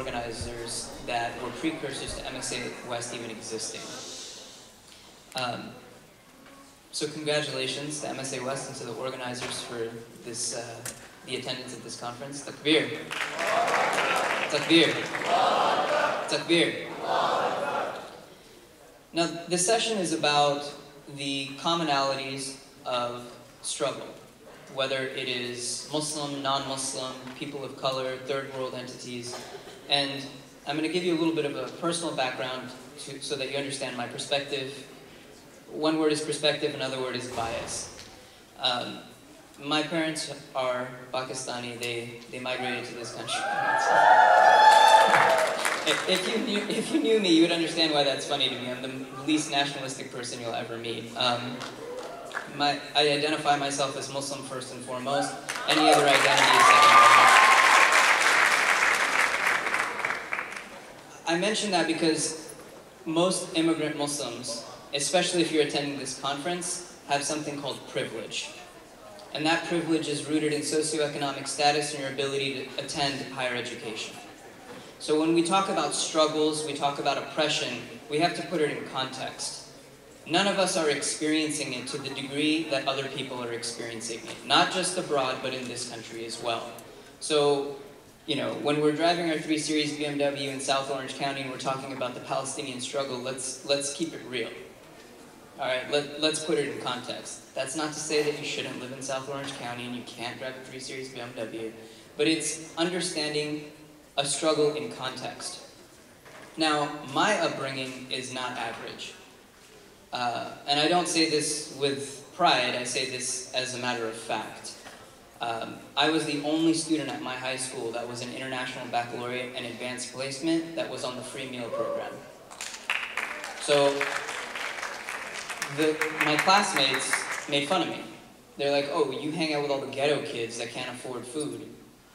organizers that were precursors to MSA West even existing. So congratulations to MSA West and to the organizers for this, the attendance at this conference. Takbir. Takbir. Takbir. Now, this session is about the commonalities of struggle, whether it is Muslim, non-Muslim, people of color, third world entities. And I'm going to give you a little bit of a personal background so that you understand my perspective. One word is perspective, another word is bias. My parents are Pakistani. They migrated to this country. If you knew me, you would understand why that's funny to me. I'm the least nationalistic person you'll ever meet. I identify myself as Muslim first and foremost. Any other identity is secondary. I mention that because most immigrant Muslims, especially if you're attending this conference, have something called privilege. And that privilege is rooted in socioeconomic status and your ability to attend higher education. So when we talk about struggles, we talk about oppression, we have to put it in context. None of us are experiencing it to the degree that other people are experiencing it, not just abroad, but in this country as well. So, you know, when we're driving our 3 Series BMW in South Orange County and we're talking about the Palestinian struggle, let's keep it real. All right, let's put it in context. That's not to say that you shouldn't live in South Orange County and you can't drive a 3 Series BMW, but it's understanding a struggle in context. Now, my upbringing is not average. And I don't say this with pride, I say this as a matter of fact. I was the only student at my high school that was an international baccalaureate and advanced placement that was on the free meal program. So, my classmates made fun of me. They're like, oh, you hang out with all the ghetto kids that can't afford food.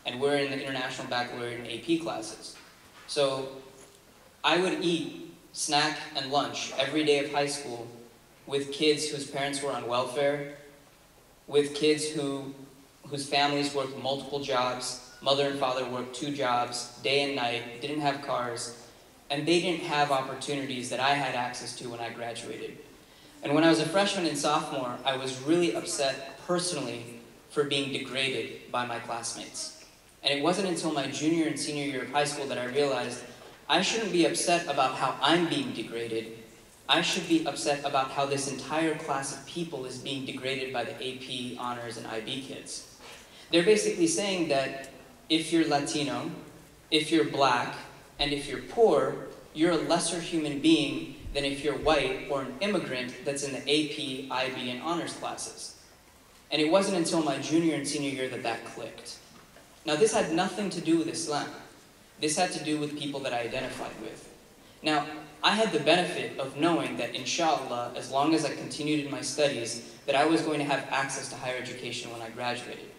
And we're in the international baccalaureate and AP classes. So I would eat snack and lunch every day of high school with kids whose parents were on welfare, with kids whose families worked multiple jobs, mother and father worked 2 jobs, day and night, didn't have cars, and they didn't have opportunities that I had access to when I graduated. And when I was a freshman and sophomore, I was really upset personally for being degraded by my classmates. And it wasn't until my junior and senior year of high school that I realized I shouldn't be upset about how I'm being degraded. I should be upset about how this entire class of people is being degraded by the AP, honors, and IB kids. They're basically saying that if you're Latino, if you're black, and if you're poor, you're a lesser human being than if you're white or an immigrant that's in the AP, IB, and honors classes. And it wasn't until my junior and senior year that that clicked. Now, this had nothing to do with Islam. This had to do with people that I identified with. Now, I had the benefit of knowing that, inshallah, as long as I continued in my studies, that I was going to have access to higher education when I graduated.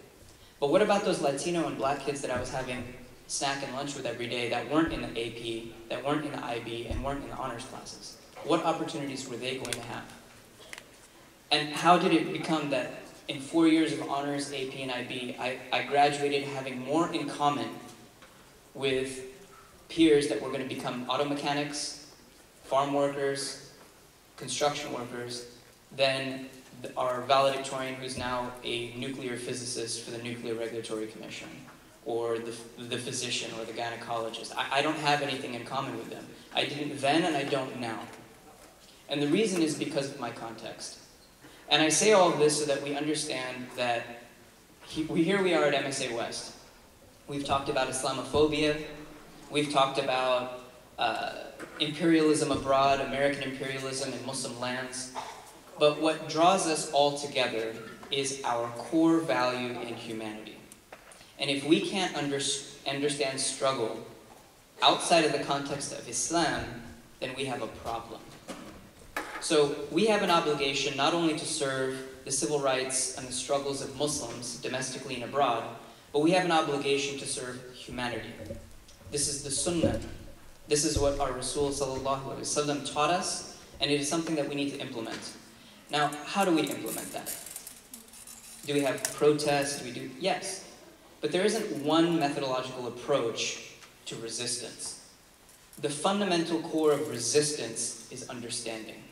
But what about those Latino and black kids that I was having snack and lunch with every day that weren't in the AP, that weren't in the IB, and weren't in the honors classes? What opportunities were they going to have? And how did it become that in 4 years of honors, AP, and IB, I graduated having more in common with peers that were going to become auto mechanics, farm workers, construction workers, than our valedictorian who's now a nuclear physicist for the Nuclear Regulatory Commission, or the physician or the gynecologist. I don't have anything in common with them. I didn't then and I don't now. And the reason is because of my context. And I say all of this so that we understand that here we are at MSA West. We've talked about Islamophobia. We've talked about imperialism abroad, American imperialism in Muslim lands. But what draws us all together is our core value in humanity. And if we can't understand struggle outside of the context of Islam, then we have a problem. So we have an obligation not only to serve the civil rights and the struggles of Muslims domestically and abroad, but we have an obligation to serve humanity. This is the Sunnah. This is what our Rasul sallallahu alaihi wasallam taught us, and it is something that we need to implement. Now, how do we implement that? Do we have protests? Do we do? Yes. But there isn't one methodological approach to resistance. The fundamental core of resistance is understanding.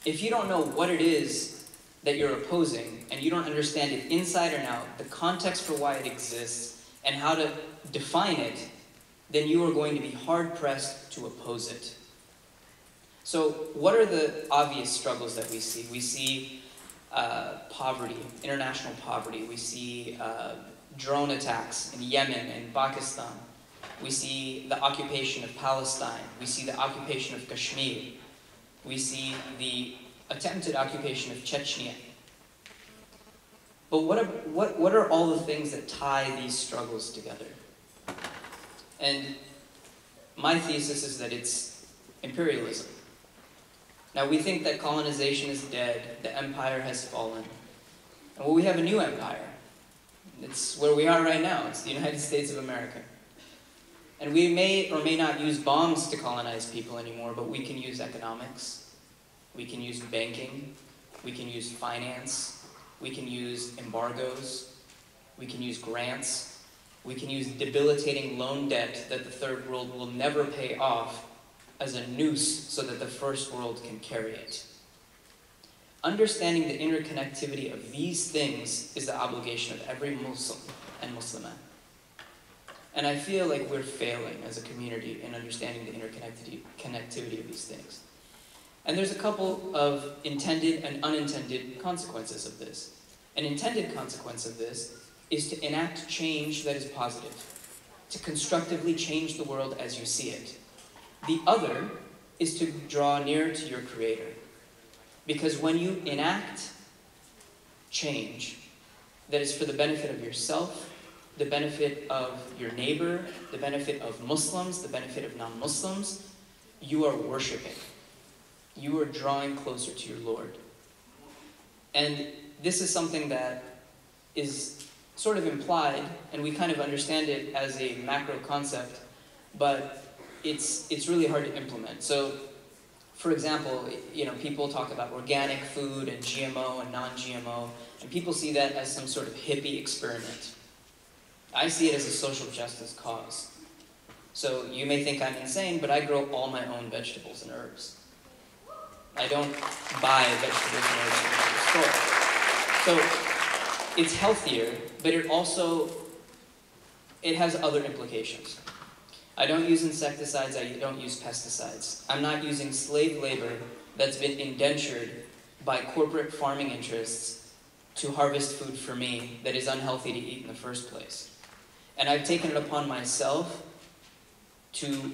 If you don't know what it is that you're opposing, and you don't understand it inside and out, the context for why it exists, and how to define it, then you are going to be hard-pressed to oppose it. So what are the obvious struggles that we see? We see poverty, international poverty. We see drone attacks in Yemen and Pakistan. We see the occupation of Palestine. We see the occupation of Kashmir. We see the attempted occupation of Chechnya. But what are all the things that tie these struggles together? And my thesis is that it's imperialism. Now, we think that colonization is dead, the empire has fallen. And well, we have a new empire. It's where we are right now. It's the United States of America. And we may or may not use bombs to colonize people anymore, but we can use economics, we can use banking, we can use finance, we can use embargoes, we can use grants, we can use debilitating loan debt that the third world will never pay off as a noose so that the first world can carry it. Understanding the interconnectivity of these things is the obligation of every Muslim and Muslimah. And I feel like we're failing as a community in understanding the interconnectivity of these things. And there's a couple of intended and unintended consequences of this. An intended consequence of this is to enact change that is positive, to constructively change the world as you see it. The other is to draw near to your Creator. Because when you enact change that is for the benefit of yourself, the benefit of your neighbor, the benefit of Muslims, the benefit of non-Muslims, you are worshiping. You are drawing closer to your Lord. And this is something that is sort of implied, and we kind of understand it as a macro concept, but it's really hard to implement. So, for example, people talk about organic food and GMO and non-GMO, and people see that as some sort of hippie experiment. I see it as a social justice cause. So you may think I'm insane, but I grow all my own vegetables and herbs. I don't buy vegetables and herbs from the store. So it's healthier, but it has other implications. I don't use insecticides, I don't use pesticides. I'm not using slave labor that's been indentured by corporate farming interests to harvest food for me that is unhealthy to eat in the first place. And I've taken it upon myself to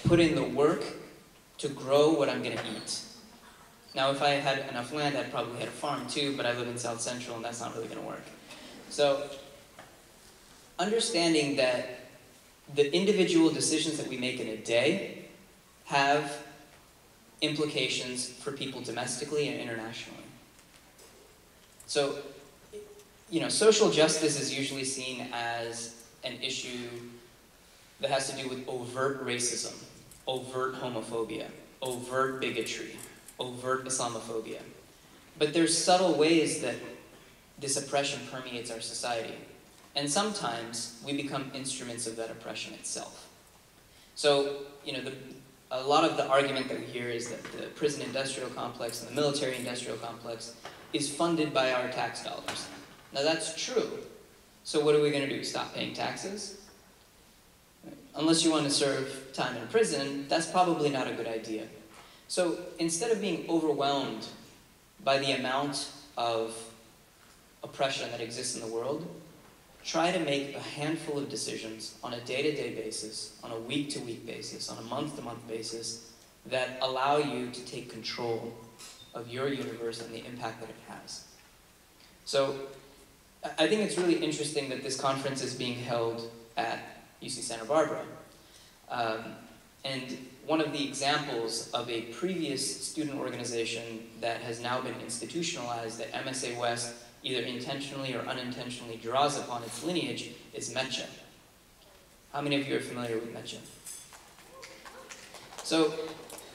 put in the work to grow what I'm going to eat. Now, if I had enough land, I'd probably had a farm too, but I live in South Central and that's not really going to work. So, understanding that the individual decisions that we make in a day have implications for people domestically and internationally. So, social justice is usually seen as an issue that has to do with overt racism, overt homophobia, overt bigotry, overt Islamophobia. But there's subtle ways that this oppression permeates our society. And sometimes we become instruments of that oppression itself. So, a lot of the argument that we hear is that the prison industrial complex and the military industrial complex is funded by our tax dollars. Now that's true. So what are we going to do? Stop paying taxes? Unless you want to serve time in prison, that's probably not a good idea. So instead of being overwhelmed by the amount of oppression that exists in the world, try to make a handful of decisions on a day-to-day basis, on a week-to-week basis, on a month-to-month basis that allow you to take control of your universe and the impact that it has. So I think it's really interesting that this conference is being held at UC Santa Barbara. And one of the examples of a previous student organization that has now been institutionalized that MSA West either intentionally or unintentionally draws upon its lineage is Mecha. How many of you are familiar with Mecha? So,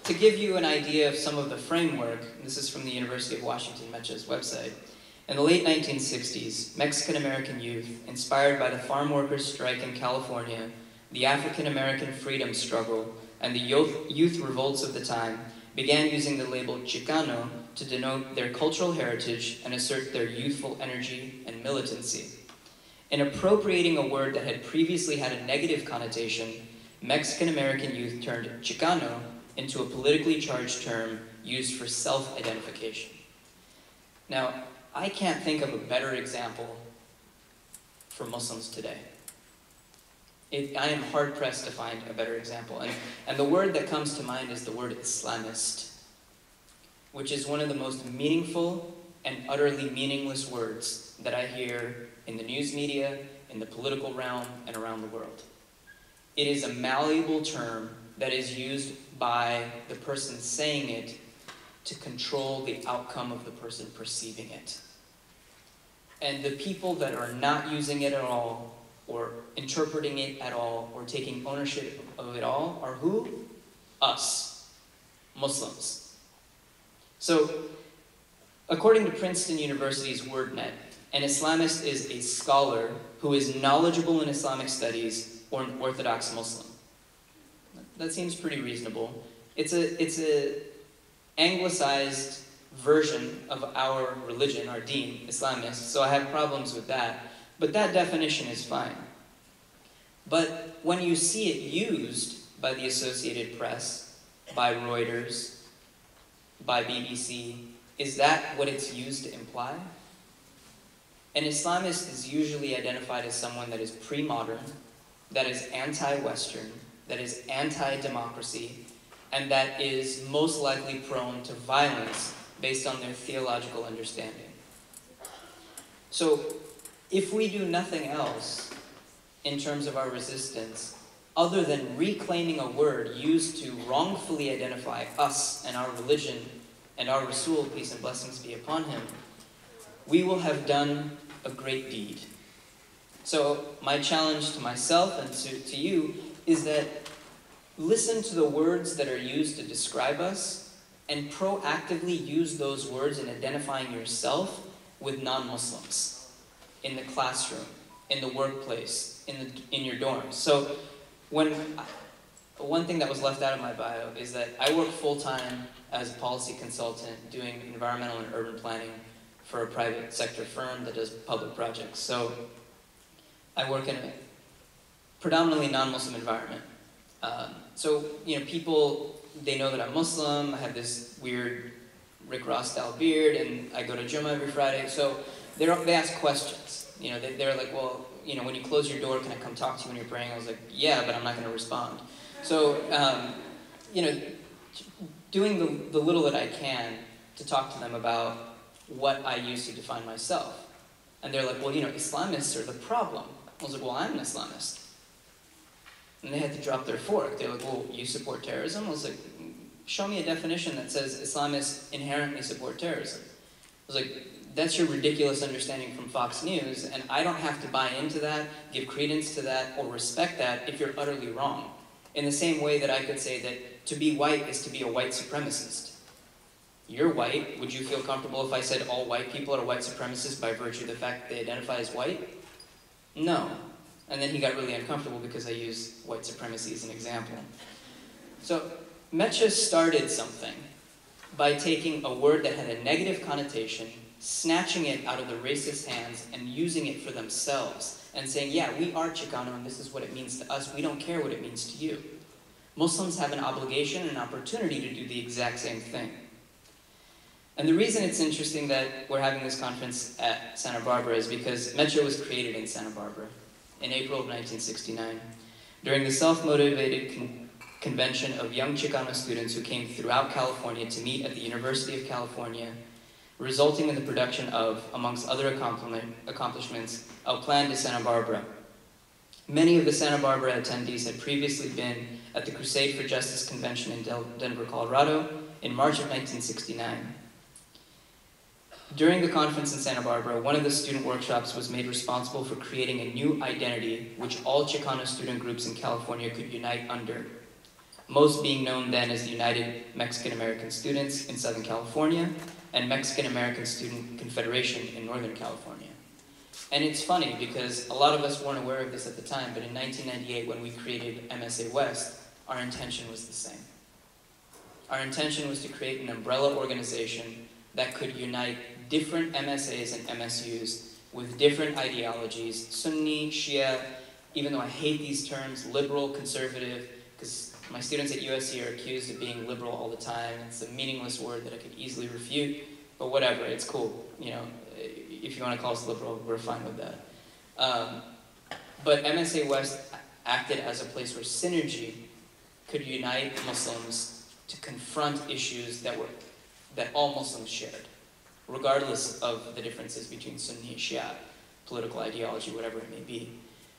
to give you an idea of some of the framework, this is from the University of Washington Mecha's website. In the late 1960s, Mexican-American youth, inspired by the farm workers' strike in California, the African American freedom struggle, and the youth revolts of the time began using the label Chicano to denote their cultural heritage and assert their youthful energy and militancy. In appropriating a word that had previously had a negative connotation, Mexican-American youth turned Chicano into a politically charged term used for self-identification. Now, I can't think of a better example for Muslims today. I am hard-pressed to find a better example. And the word that comes to mind is the word Islamist, which is one of the most meaningful and utterly meaningless words that I hear in the news media, in the political realm, and around the world. It is a malleable term that is used by the person saying it to control the outcome of the person perceiving it. And the people that are not using it at all, or interpreting it at all, or taking ownership of it all, are who? Us, Muslims. So, according to Princeton University's WordNet, an Islamist is a scholar who is knowledgeable in Islamic studies or an Orthodox Muslim. That seems pretty reasonable. It's a anglicized version of our religion, our deen, Islamists, so I have problems with that. But that definition is fine. But when you see it used by the Associated Press, by Reuters, by BBC, is that what it's used to imply? An Islamist is usually identified as someone that is pre-modern, that is anti-Western, that is anti-democracy, and that is most likely prone to violence based on their theological understanding. So, if we do nothing else in terms of our resistance, other than reclaiming a word used to wrongfully identify us and our religion and our Rasul, peace and blessings be upon him, we will have done a great deed. So my challenge to myself and to you is that listen to the words that are used to describe us and proactively use those words in identifying yourself with non-Muslims in the classroom, in the workplace, in your dorms. So one thing that was left out of my bio is that I work full-time as a policy consultant doing environmental and urban planning for a private sector firm that does public projects. So I work in a predominantly non-Muslim environment. So, people, they know that I'm Muslim, I have this weird Rick Ross style beard, and I go to Jummah every Friday. So they ask questions. They're like, well, when you close your door, can I come talk to you when you're praying? I was like, yeah, but I'm not going to respond. So, doing the little that I can to talk to them about what I use to define myself. And they're like, well, Islamists are the problem. I was like, well, I'm an Islamist. And they had to drop their fork. They're like, well, you support terrorism? I was like, show me a definition that says Islamists inherently support terrorism. I was like, that's your ridiculous understanding from Fox News, and I don't have to buy into that, give credence to that, or respect that if you're utterly wrong. In the same way that I could say that to be white is to be a white supremacist. You're white. Would you feel comfortable if I said all white people are white supremacists by virtue of the fact that they identify as white? No. And then he got really uncomfortable because I used white supremacy as an example. So Mecha started something by taking a word that had a negative connotation, snatching it out of the racist hands and using it for themselves and saying, yeah, we are Chicano and this is what it means to us. We don't care what it means to you. Muslims have an obligation and an opportunity to do the exact same thing. And the reason it's interesting that we're having this conference at Santa Barbara is because Mecha was created in Santa Barbara in April of 1969 during the self-motivated convention of young Chicano students who came throughout California to meet at the University of California, resulting in the production of, amongst other accomplishments, El Plan de Santa Barbara. Many of the Santa Barbara attendees had previously been at the Crusade for Justice Convention in Denver, Colorado in March of 1969. During the conference in Santa Barbara, one of the student workshops was made responsible for creating a new identity which all Chicano student groups in California could unite under, most being known then as the United Mexican American Students in Southern California and Mexican American Student Confederation in Northern California. And it's funny because a lot of us weren't aware of this at the time, but in 1998 when we created MSA West, our intention was the same. Our intention was to create an umbrella organization that could unite different MSAs and MSUs with different ideologies, Sunni, Shia, even though I hate these terms, liberal, conservative, because my students at USC are accused of being liberal all the time. It's a meaningless word that I could easily refute, but whatever, it's cool. You know, if you want to call us liberal, we're fine with that. But MSA West acted as a place where synergy could unite Muslims to confront issues that all Muslims shared, regardless of the differences between Sunni and Shia, political ideology, whatever it may be.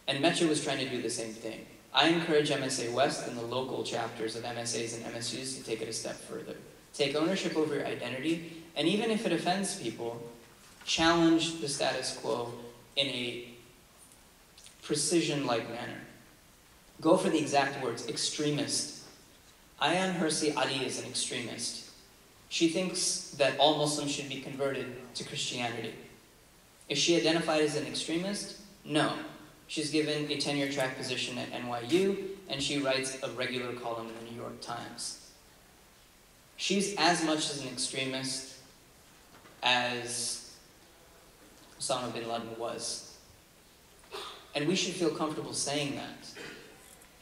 And Mecha was trying to do the same thing. I encourage MSA West and the local chapters of MSAs and MSUs to take it a step further. Take ownership over your identity, and even if it offends people, challenge the status quo in a precision-like manner. Go for the exact words, extremist. Ayaan Hirsi Ali is an extremist. She thinks that all Muslims should be converted to Christianity. Is she identified as an extremist? No. She's given a tenure-track position at NYU, and she writes a regular column in the New York Times. She's as much as an extremist as Osama bin Laden was. And we should feel comfortable saying that.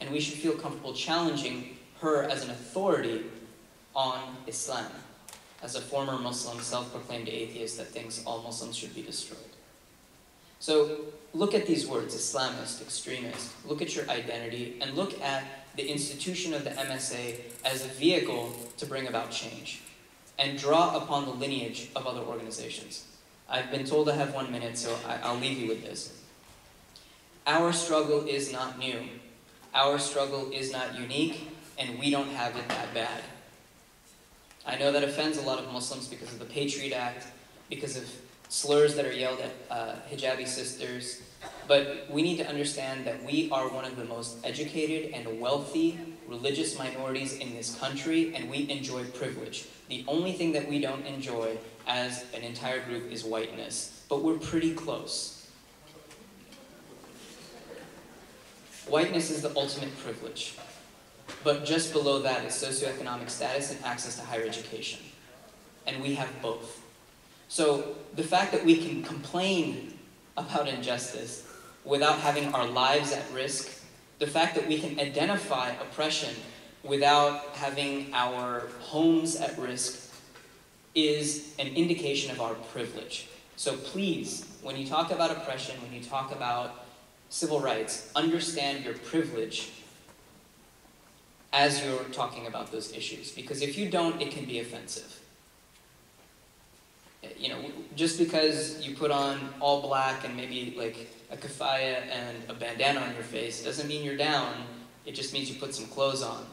And we should feel comfortable challenging her as an authority on Islam, as a former Muslim, self-proclaimed atheist that thinks all Muslims should be destroyed. So look at these words, Islamist, extremist. Look at your identity, and look at the institution of the MSA as a vehicle to bring about change, and draw upon the lineage of other organizations. I've been told I have 1 minute, so I'll leave you with this. Our struggle is not new. Our struggle is not unique, and we don't have it that bad. I know that offends a lot of Muslims because of the Patriot Act, because of slurs that are yelled at hijabi sisters, but we need to understand that we are one of the most educated and wealthy religious minorities in this country, and we enjoy privilege. The only thing that we don't enjoy as an entire group is whiteness, but we're pretty close. Whiteness is the ultimate privilege, but just below that is socioeconomic status and access to higher education, and we have both. So the fact that we can complain about injustice without having our lives at risk, the fact that we can identify oppression without having our homes at risk, is an indication of our privilege. So please, when you talk about oppression, when you talk about civil rights, understand your privilege as you're talking about those issues. Because if you don't, it can be offensive. You know, just because you put on all black and maybe like a kafaya and a bandana on your face doesn't mean you're down. It just means you put some clothes on.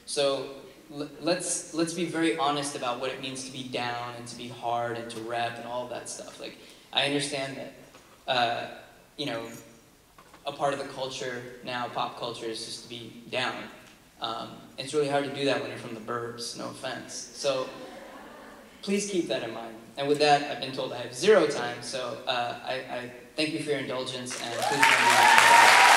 So let's be very honest about what it means to be down and to be hard and to rep and all of that stuff. Like, I understand that, you know, a part of the culture now, pop culture, is just to be down. It's really hard to do that when you're from the burbs, no offense. So please keep that in mind. And with that, I've been told I have 0 time, so I thank you for your indulgence, and please join me.